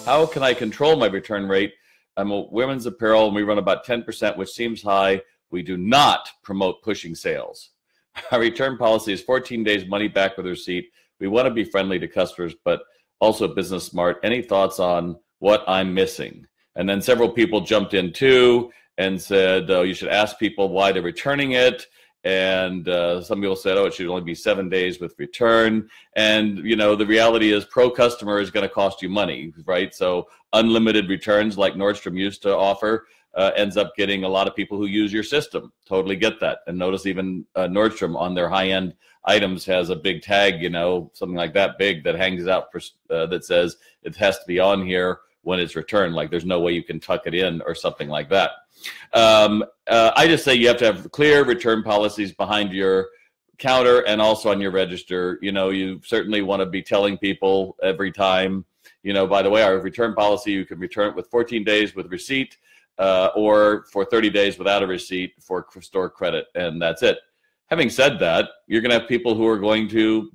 How can I control my return rate? I'm a women's apparel and we run about 10%, which seems high. We do not promote pushing sales. Our return policy is 14 days money back with receipt. We want to be friendly to customers, but also business smart. Any thoughts on what I'm missing? And then several people jumped in too and said, you should ask people why they're returning it. And some people said, oh, it should only be 7 days with return. And, you know, the reality is pro customer is going to cost you money, right? So unlimited returns like Nordstrom used to offer ends up getting a lot of people who use your system. Totally get that. And notice even Nordstrom on their high-end items has a big tag, you know, something like that big that hangs out for, that says it has to be on here when it's returned. Like there's no way you can tuck it in or something like that. I just say you have to have clear return policies behind your counter and also on your register. You know, you certainly want to be telling people every time, you know, by the way, our return policy, you can return it with 14 days with receipt or for 30 days without a receipt for store credit, and that's it. Having said that, you're going to have people who are going to,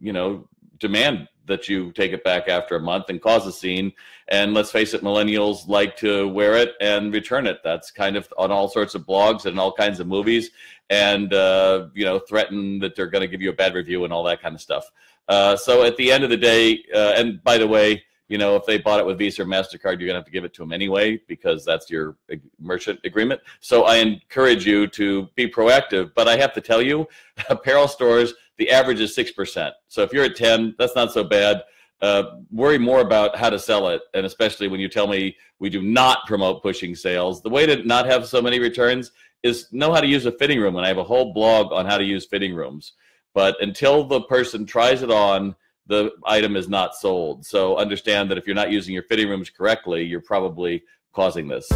you know, demand that you take it back after a month and cause a scene. And let's face it, millennials like to wear it and return it. That's kind of on all sorts of blogs and all kinds of movies, and you know, threaten that they're going to give you a bad review and all that kind of stuff. So at the end of the day, and by the way, you know, if they bought it with Visa or MasterCard, you're going to have to give it to them anyway because that's your merchant agreement. So I encourage you to be proactive. But I have to tell you, apparel stores, the average is 6%. So if you're at 10, that's not so bad. Worry more about how to sell it, and especially when you tell me we do not promote pushing sales. The way to not have so many returns is know how to use a fitting room, and I have a whole blog on how to use fitting rooms. But until the person tries it on, the item is not sold. So understand that if you're not using your fitting rooms correctly, you're probably causing this.